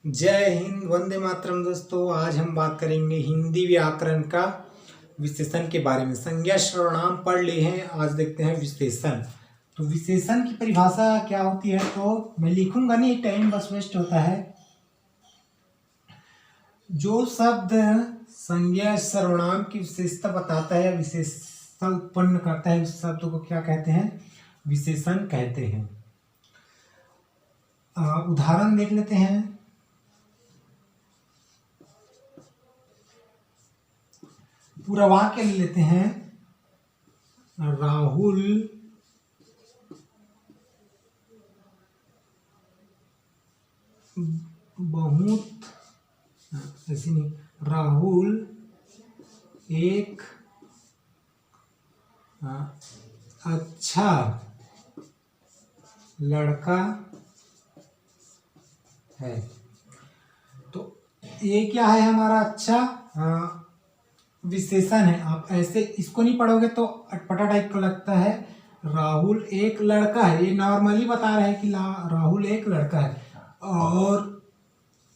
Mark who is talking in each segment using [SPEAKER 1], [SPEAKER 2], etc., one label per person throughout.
[SPEAKER 1] जय हिंद, वंदे मातरम। दोस्तों, आज हम बात करेंगे हिंदी व्याकरण का विशेषण के बारे में। संज्ञा सर्वनाम पढ़ लिए हैं, आज देखते हैं विशेषण। तो विशेषण की परिभाषा क्या होती है, तो मैं लिखूंगा नहीं, टाइम बस वेस्ट होता है। जो शब्द संज्ञा सर्वनाम की विशेषता बताता है, विशेषता उत्पन्न करता है, उस शब्द को क्या कहते हैं? विशेषण कहते हैं। उदाहरण देख लेते हैं। पूरा वाक्य ले लेते हैं। राहुल बहुत, ऐसे नहीं, राहुल एक अच्छा लड़का है। तो ये क्या है हमारा? अच्छा विशेषण है। आप ऐसे इसको नहीं पढ़ोगे तो अटपटा टाइप का लगता है। राहुल एक लड़का है, ये नॉर्मली बता रहे हैं कि राहुल एक लड़का है, और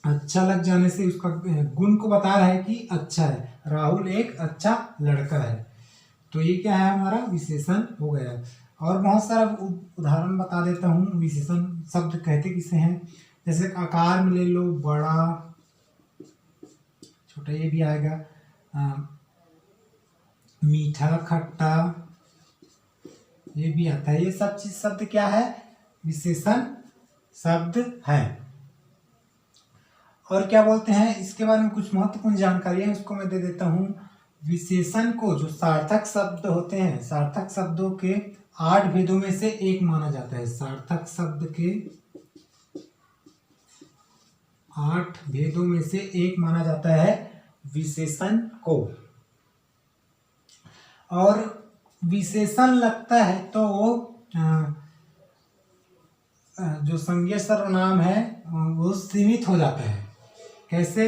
[SPEAKER 1] अच्छा लग जाने से उसका गुण को बता रहा है कि अच्छा है, राहुल एक अच्छा लड़का है। तो ये क्या है? हमारा विशेषण हो गया। और बहुत सारा उदाहरण बता देता हूँ। विशेषण शब्द कहते किसे हैं? जैसे आकार में ले लो, बड़ा, छोटा, ये भी आएगा। मीठा, खट्टा, ये भी आता है। ये सब चीज शब्द क्या है? विशेषण शब्द है। और क्या बोलते हैं इसके बारे में? कुछ महत्वपूर्ण जानकारी है, उसको मैं दे देता हूँ। विशेषण को जो सार्थक शब्द होते हैं, सार्थक शब्दों के 8 भेदों में से एक माना जाता है। सार्थक शब्द के 8 भेदों में से एक माना जाता है विशेषण को। और विशेषण लगता है तो जो संज्ञा सर्वनाम है वो सीमित हो जाता है। कैसे?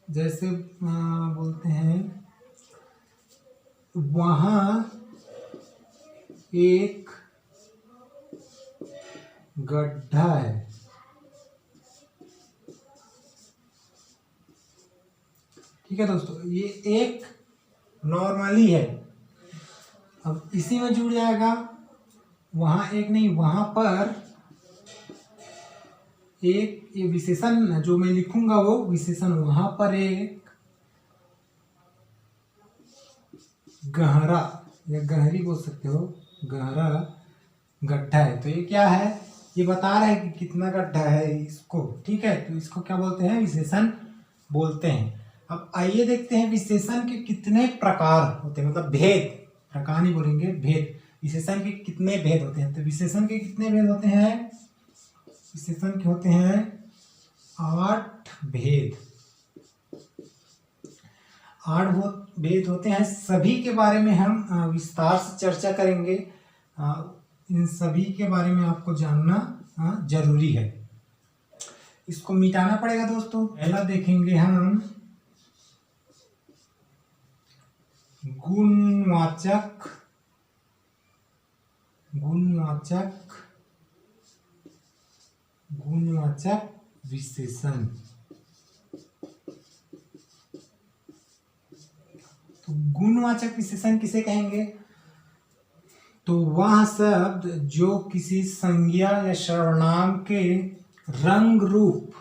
[SPEAKER 1] जैसे बोलते हैं, वहां एक गड्ढा है। ठीक है दोस्तों, ये एक नॉर्मली है। अब इसी में जुड़ जाएगा, वहां एक नहीं, वहां पर एक। ये विशेषण जो मैं लिखूंगा वो विशेषण, वहां पर एक गहरा या गहरी बोल सकते हो, गहरा गड्ढा है। तो ये क्या है? ये बता रहा है कि कितना गड्ढा है इसको। ठीक है, तो इसको क्या बोलते हैं? विशेषण बोलते हैं। अब आइए देखते हैं विशेषण के कितने प्रकार होते हैं, मतलब भेद। प्रकार नहीं बोलेंगे, भेद। विशेषण के कितने भेद होते हैं? तो विशेषण के कितने भेद होते हैं? विशेषण के होते हैं 8 भेद। 8 भेद होते हैं। सभी के बारे में हम विस्तार से चर्चा करेंगे। इन सभी के बारे में आपको जानना जरूरी है। इसको मिटाना पड़ेगा दोस्तों। पहला देखेंगे हम गुणवाचक, गुणवाचक, गुणवाचक विशेषण। तो गुणवाचक विशेषण किसे कहेंगे? तो वह शब्द जो किसी संज्ञा या सर्वनाम के रंग रूप,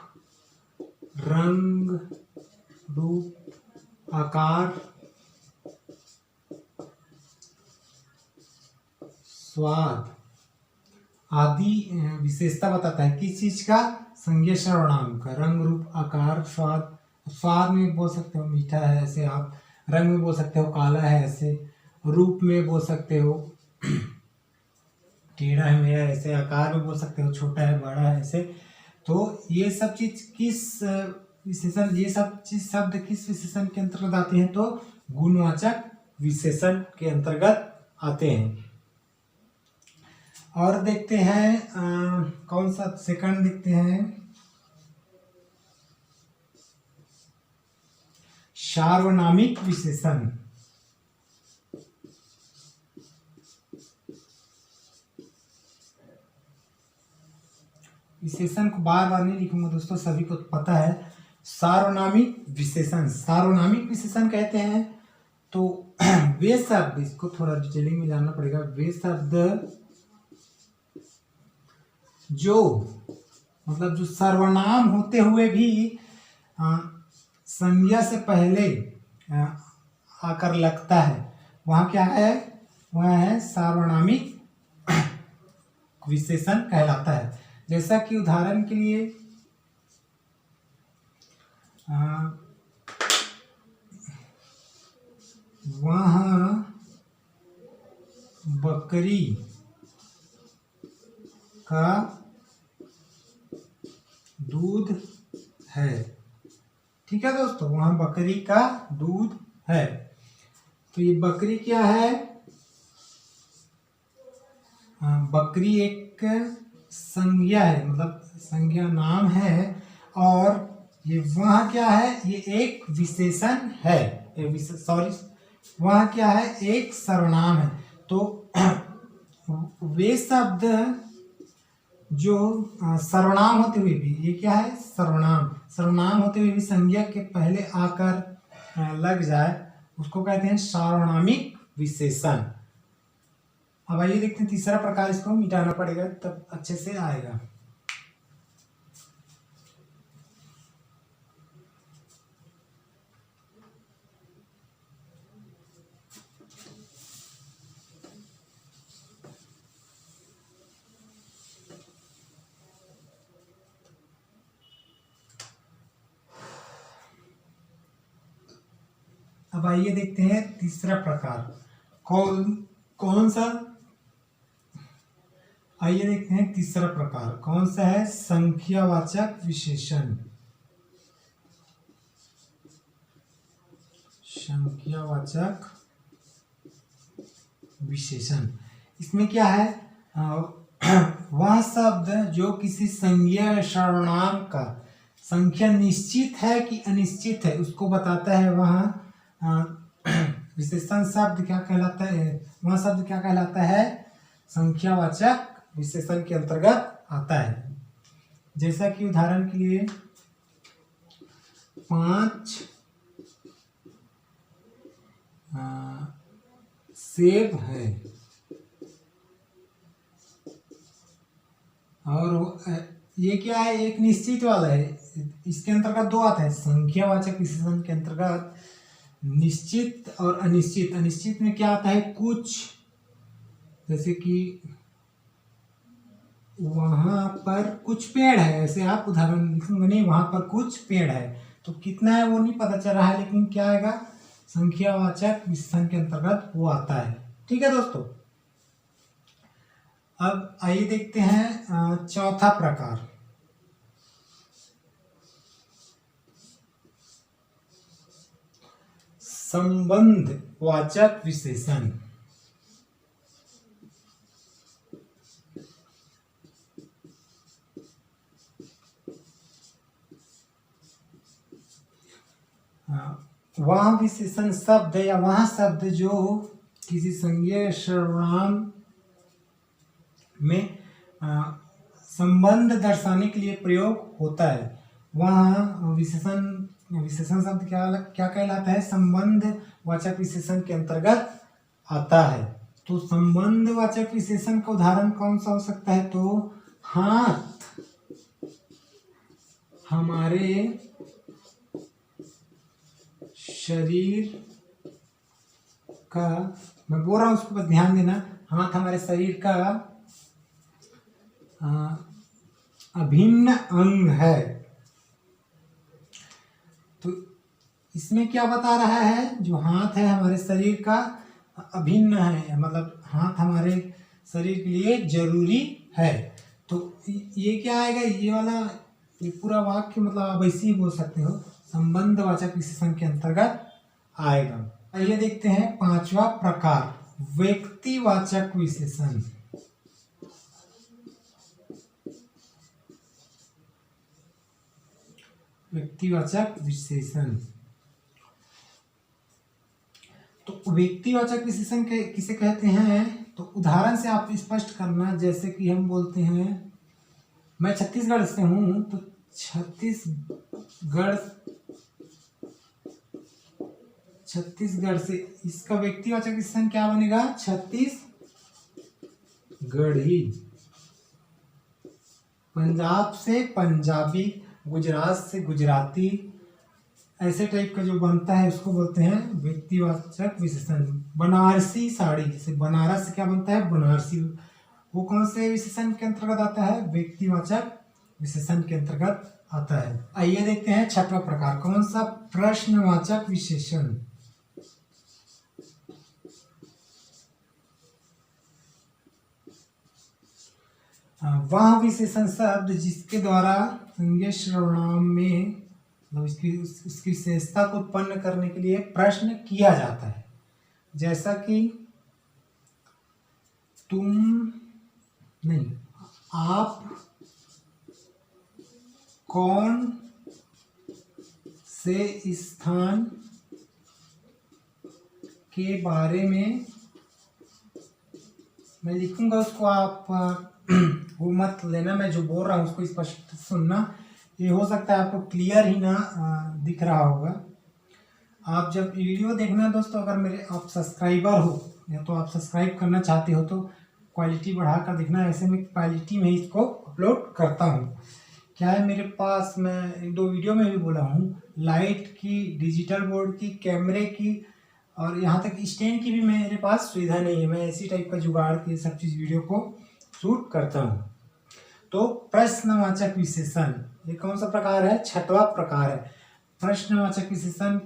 [SPEAKER 1] आकार, स्वाद आदि विशेषता बताता है। किस चीज का? संज्ञा सर्वनाम का। रंग रूप, आकार, स्वाद। स्वाद में बोल सकते हो मीठा है, ऐसे आप। रंग में बोल सकते हो काला है, ऐसे। रूप में बोल सकते हो टेढ़ा है मेरा, ऐसे। आकार में बोल सकते हो छोटा है, बड़ा है, ऐसे। तो ये सब चीज किस विशेषण, ये सब चीज शब्द किस विशेषण के अंतर्गत आते हैं? तो गुणवाचक विशेषण के अंतर्गत आते हैं। और देखते हैं कौन सा सेकंड देखते हैं, सार्वनामिक विशेषण। विशेषण को बार बार नहीं लिखूंगा दोस्तों, सभी को पता है। सार्वनामिक विशेषण, सार्वनामिक विशेषण कहते हैं तो वे शब्द, इसको थोड़ा डिटेलिंग में जानना पड़ेगा, वे शब्द जो मतलब जो सर्वनाम होते हुए भी संज्ञा से पहले आकर लगता है, वहाँ क्या है, वह है सार्वनामिक विशेषण कहलाता है। जैसा कि उदाहरण के लिए वहाँ बकरी का दूध है, ठीक है दोस्तों, वहाँ बकरी का दूध है। तो ये बकरी क्या है, बकरी एक संज्ञा है, मतलब संज्ञा नाम है, और ये वहाँ क्या है, ये एक विशेषण है, वहाँ क्या है, एक सर्वनाम है। तो वे शब्द जो सर्वनाम होते हुए भी, ये क्या है, सर्वनाम, सर्वनाम होते हुए भी संज्ञा के पहले आकर लग जाए, उसको कहते हैं सार्वनामिक विशेषण। अब आइए देखते हैं तीसरा प्रकार, इसको मिटाना पड़ेगा तब अच्छे से आएगा। अब आइए देखते हैं तीसरा प्रकार, कौन सा, आइए देखते हैं तीसरा प्रकार कौन सा है, संख्यावाचक विशेषण। संख्यावाचक विशेषण, इसमें क्या है, वह शब्द जो किसी संज्ञा या सर्वनाम का संख्या निश्चित है कि अनिश्चित है उसको बताता है, वह विशेषण शब्द क्या कहलाता है, वह शब्द क्या कहलाता है, संख्यावाचक विशेषण के अंतर्गत आता है। जैसा कि उदाहरण के लिए 5 सेब है, और ये क्या है, एक निश्चित वाला है, इसके अंतर्गत दो आता है, संख्यावाचक विशेषण के अंतर्गत निश्चित और अनिश्चित। अनिश्चित में क्या आता है, कुछ, जैसे कि वहां पर कुछ पेड़ है, ऐसे आप उदाहरण लिखेंगे, नहीं वहां पर कुछ पेड़ है, तो कितना है वो नहीं पता चल रहा है, लेकिन क्या आएगा, संख्यावाचक विशेषण के अंतर्गत वो आता है, ठीक है दोस्तों। अब आइए देखते हैं चौथा प्रकार, संबंधवाचक विशेषण। वह विशेषण शब्द या वह शब्द जो किसी संज्ञा सर्वनाम में संबंध दर्शाने के लिए प्रयोग होता है, वह विशेषण शब्द क्या कहलाता है, संबंधवाचक विशेषण के अंतर्गत आता है। तो संबंधवाचक विशेषण का उदाहरण कौन सा हो सकता है, तो हाथ हमारे शरीर का, मैं बोल रहा हूँ उसको बस ध्यान देना, हाथ हमारे शरीर का अभिन्न अंग है। तो इसमें क्या बता रहा है, जो हाथ है हमारे शरीर का अभिन्न है, मतलब हाथ हमारे शरीर के लिए जरूरी है। तो ये क्या आएगा, ये वाला, ये पूरा वाक्य मतलब आप ऐसे ही बोल सकते हो, संबंधवाचक विशेषण के अंतर्गत आएगा। आइए देखते हैं पांचवा प्रकार, व्यक्तिवाचक विशेषण। व्यक्तिवाचक विशेषण, तो व्यक्तिवाचक विशेषण किसे कहते हैं, तो उदाहरण से आप स्पष्ट करना, जैसे कि हम बोलते हैं मैं छत्तीसगढ़ से हूँ तो छत्तीसगढ़ से इसका व्यक्तिवाचक विशेषण क्या बनेगा? छत्तीसगढ़ी। पंजाब से पंजाबी, गुजरात से गुजराती, ऐसे टाइप का जो बनता है उसको बोलते हैं व्यक्तिवाचक विशेषण। बनारसी साड़ी, जैसे बनारस से क्या बनता है? बनारसी। वो कौन से विशेषण के अंतर्गत आता है? व्यक्तिवाचक विशेषण के अंतर्गत आता है। आइए देखते हैं छठवां प्रकार, कौन सा? प्रश्नवाचक विशेषण। वह विशेषण शब्द जिसके द्वारा संज्ञा सर्वनाम में मतलब उसकी विशेषता को उत्पन्न करने के लिए प्रश्न किया जाता है, जैसा कि तुम नहीं, आप कौन से स्थान के बारे में, मैं लिखूंगा उसको, आप वो मत लेना, मैं जो बोल रहा हूँ उसको स्पष्ट सुनना। ये हो सकता है आपको क्लियर ही ना दिख रहा होगा। आप जब वीडियो देखना दोस्तों, अगर मेरे आप सब्सक्राइबर हो या तो आप सब्सक्राइब करना चाहते हो तो क्वालिटी बढ़ाकर देखना, ऐसे में क्वालिटी में इसको अपलोड करता हूँ। क्या है मेरे पास, मैं एक दो वीडियो में भी बोला हूँ, लाइट की, डिजिटल बोर्ड की, कैमरे की और यहाँ तक स्टैंड की भी मेरे पास सुविधा नहीं है। मैं इसी टाइप का जुगाड़ के सब चीज़ वीडियो को शूट करता हूँ। तो प्रश्नवाचक विशेषण ये कौन सा प्रकार है? छठवां प्रकार है। प्रश्नवाचक विशेषण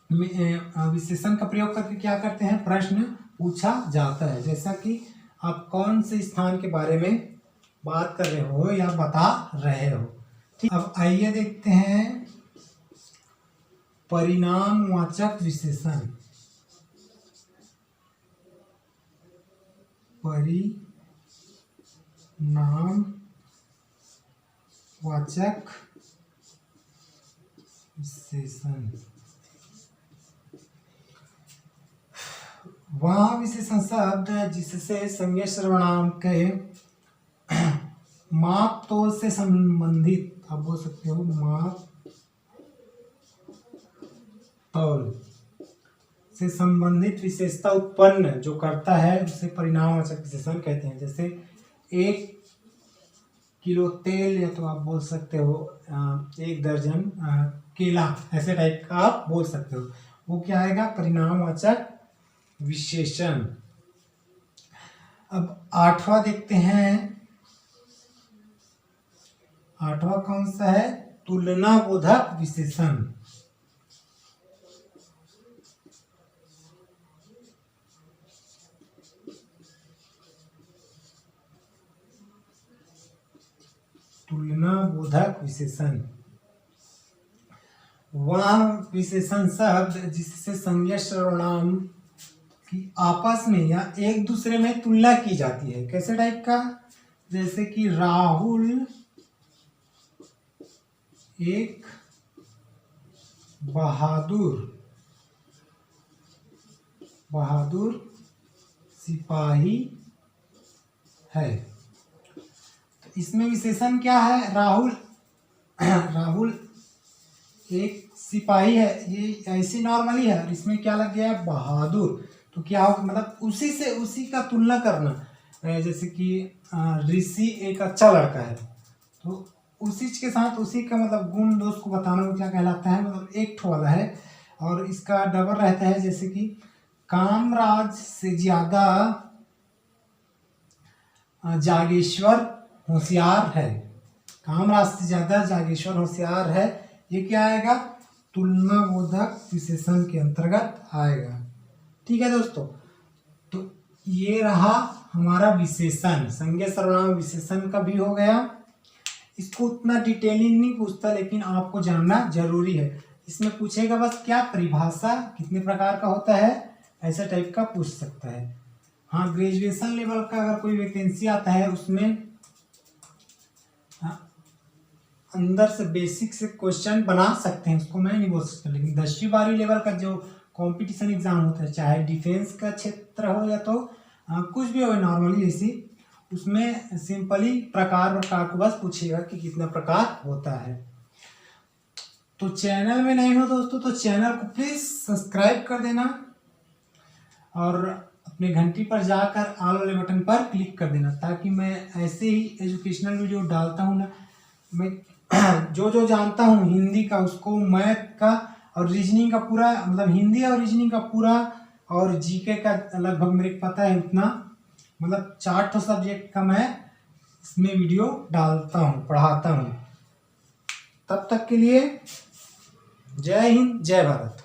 [SPEAKER 1] विशेषण का प्रयोग करके क्या करते हैं? प्रश्न पूछा जाता है, जैसा कि आप कौन से स्थान के बारे में बात कर रहे हो या बता रहे हो। ठीक, अब आइए देखते हैं परिणामवाचक विशेषण। परिणामवाचक विशेषण वह विशेषण शब्द जिससे संज्ञा सर्वनाम के माप तोल से संबंधित, आप बोल सकते हो माप तौल से संबंधित विशेषता उत्पन्न जो करता है उसे परिणामवाचक विशेषण कहते हैं। जैसे 1 किलो तेल, या तो आप बोल सकते हो 1 दर्जन केला, ऐसे टाइप का आप बोल सकते हो। वो क्या आएगा? परिणामवाचक विशेषण। अब 8वां देखते हैं। 8वां कौन सा है? तुलनाबोधक विशेषण। तुलनाबोधक विशेषण वह विशेषण शब्द जिससे संज्ञा सर्वनाम की आपस में या एक दूसरे में तुलना की जाती है। कैसे टाइप का? जैसे कि राहुल एक बहादुर सिपाही है। तो इसमें विशेषण क्या है? राहुल एक सिपाही है, ये ऐसी नॉर्मली है, और इसमें क्या लग गया है? बहादुर। तो क्या होगा? मतलब उसी से उसी का तुलना करना। जैसे कि ऋषि एक अच्छा लड़का है, तो उसी के साथ उसी का मतलब गुण दोष को बताना वो क्या कहलाता है? मतलब एक ठो वाला है, और इसका डबल रहता है। जैसे कि कामराज से ज्यादा जागेश्वर होशियार है। कामराज से ज्यादा जागेश्वर होशियार है, ये क्या आएगा? तुलनाबोधक विशेषण के अंतर्गत आएगा। ठीक है दोस्तों, तो ये रहा हमारा विशेषण। संज्ञा सर्वनाम विशेषण का भी हो गया। इसको उतना डिटेलिंग नहीं पूछता, लेकिन आपको जानना जरूरी है। इसमें पूछेगा बस क्या? परिभाषा कितने प्रकार का होता है, ऐसा टाइप का पूछ सकता है। हाँ, ग्रेजुएशन लेवल का अगर कोई वैकेंसी आता है उसमें अंदर से बेसिक से क्वेश्चन बना सकते हैं, उसको मैं नहीं बोल सकता। लेकिन 10वीं 12वीं लेवल का जो कंपटीशन एग्जाम होता है, चाहे डिफेंस का क्षेत्र हो या तो कुछ भी हो नॉर्मली ऐसी, उसमें सिंपली प्रकार वकार को बस पूछेगा कि कितना प्रकार होता है। तो चैनल में नहीं हो दोस्तों तो चैनल को प्लीज़ सब्सक्राइब कर देना और अपने घंटी पर जाकर ऑल वाले बटन पर क्लिक कर देना, ताकि मैं ऐसे ही एजुकेशनल वीडियो डालता हूँ ना, मैं जो जानता हूँ हिंदी का उसको, मैथ का और रीजनिंग का पूरा, मतलब हिंदी और रीजनिंग का पूरा और जीके का लगभग मेरे को पता है इतना, मतलब 4 सब्जेक्ट का मैं इसमें वीडियो डालता हूँ, पढ़ाता हूँ। तब तक के लिए जय हिंद, जय भारत।